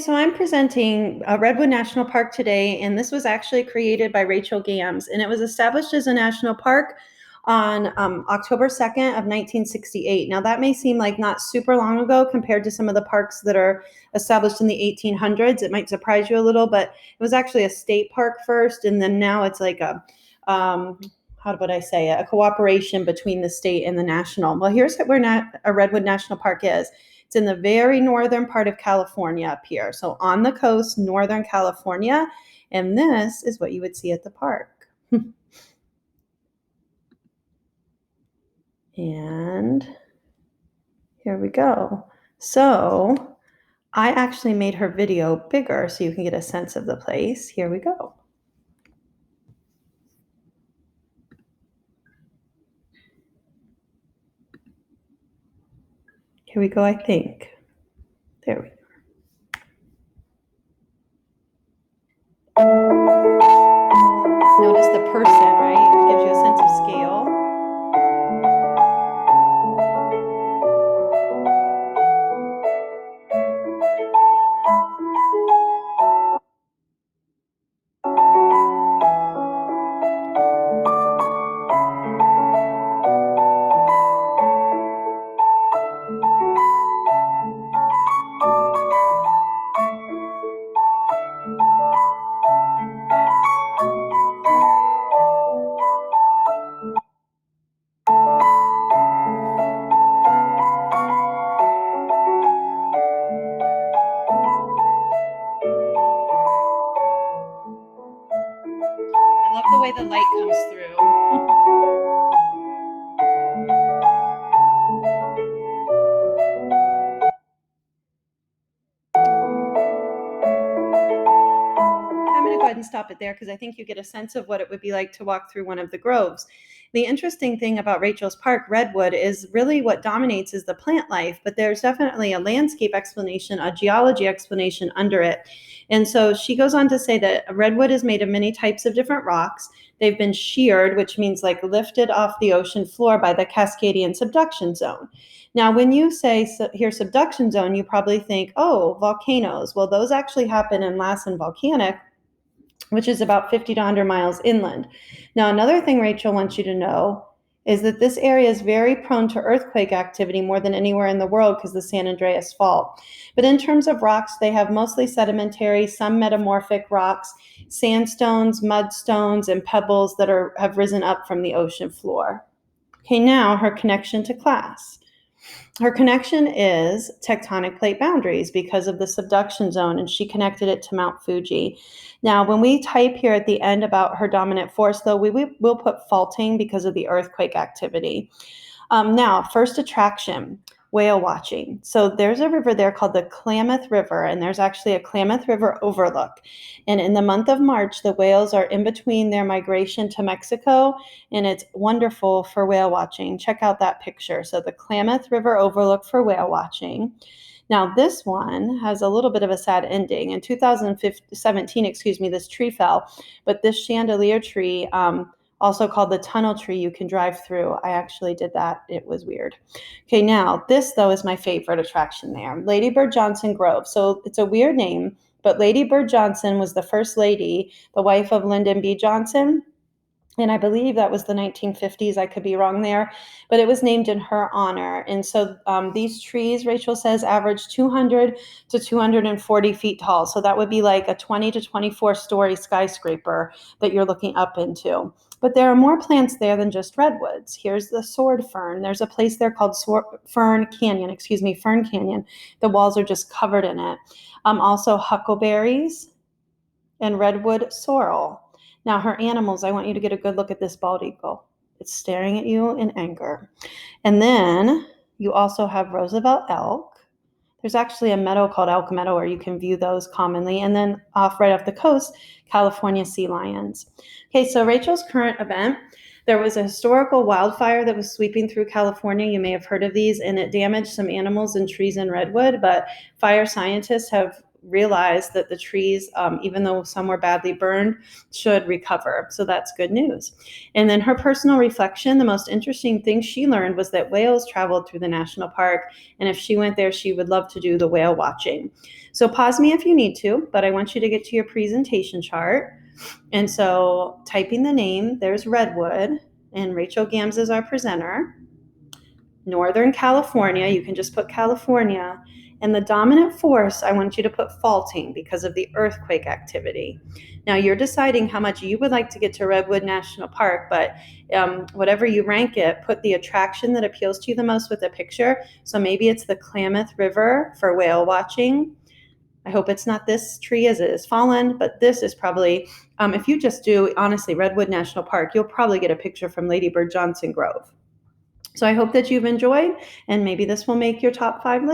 So I'm presenting Redwood National Park today, and this was actually created by Rachel Gambs, and it was established as a national park on October 2nd of 1968. Now that may seem like not super long ago compared to some of the parks that are established in the 1800s. It might surprise you a little, but it was actually a state park first, and then now it's like how would I say it? A cooperation between the state and the national. Well, here's where a Redwood National Park is. It's in the very northern part of California up here. So on the coast, Northern California. And this is what you would see at the park. And here we go. So I actually made her video bigger so you can get a sense of the place. Here we go. Here we go, I think. There we go. Notice the person, right? It gives you a sense of scale. I love the way the light comes through. I'm going to go ahead and stop it there because I think you get a sense of what it would be like to walk through one of the groves. The interesting thing about Rachel's Park, Redwood, is really what dominates is the plant life, but there's definitely a landscape explanation, a geology explanation under it. And so she goes on to say that Redwood is made of many types of different rocks. They've been sheared, which means like lifted off the ocean floor by the Cascadian subduction zone. Now, when you say here subduction zone, you probably think, oh, volcanoes. Well, those actually happen in Lassen Volcanic, which is about 50 to 100 miles inland. Now, another thing Rachel wants you to know is that this area is very prone to earthquake activity more than anywhere in the world because of the San Andreas Fault. But in terms of rocks, they have mostly sedimentary, some metamorphic rocks, sandstones, mudstones, and pebbles that have risen up from the ocean floor. Okay, now her connection to class. Her connection is tectonic plate boundaries because of the subduction zone, and she connected it to Mount Fuji. Now, when we type here at the end about her dominant force, though, we will put faulting because of the earthquake activity. Now, first attraction, whale watching. So there's a river there called the Klamath River, and there's actually a Klamath River overlook. And in the month of March, the whales are in between their migration to Mexico, and it's wonderful for whale watching. Check out that picture. So the Klamath River overlook for whale watching. Now, this one has a little bit of a sad ending. In 2017, this tree fell, but this chandelier tree, also called the tunnel tree, you can drive through. I actually did that. It was weird. Okay, now this, though, is my favorite attraction there. Ladybirdjohnson Grove. So it's a weird name, but Ladybirdjohnson was the first lady, the wife of Lyndon B. Johnson. And I believe that was the 1950s. I could be wrong there, but it was named in her honor. And so these trees, Rachel says, average 200 to 240 feet tall. So that would be like a 20 to 24-story skyscraper that you're looking up into. But there are more plants there than just redwoods. Here's the sword fern. There's a place there called Fern Canyon. The walls are just covered in it. Also huckleberries and redwood sorrel. Now, her animals, I want you to get a good look at this bald eagle. It's staring at you in anger. And then you also have Roosevelt elk. There's actually a meadow called Elk Meadow where you can view those commonly. And then right off the coast, California sea lions. Okay, so Rachel's current event, there was a historical wildfire that was sweeping through California. You may have heard of these, and it damaged some animals and trees in Redwood, but fire scientists have realize that the trees, even though some were badly burned, should recover. So that's good news. And then her personal reflection, the most interesting thing she learned was that whales traveled through the national park. And if she went there, she would love to do the whale watching. So pause me if you need to, but I want you to get to your presentation chart. And so typing the name, there's Redwood, and Rachel Gambs is our presenter. Northern California, you can just put California. And the dominant force, I want you to put faulting because of the earthquake activity. Now you're deciding how much you would like to get to Redwood National Park, but whatever you rank it, put the attraction that appeals to you the most with a picture. So maybe it's the Klamath River for whale watching. I hope it's not this tree as it is fallen, but this is probably, if you just do, honestly, Redwood National Park, you'll probably get a picture from Ladybird Johnson Grove. So I hope that you've enjoyed, and maybe this will make your top 5 list.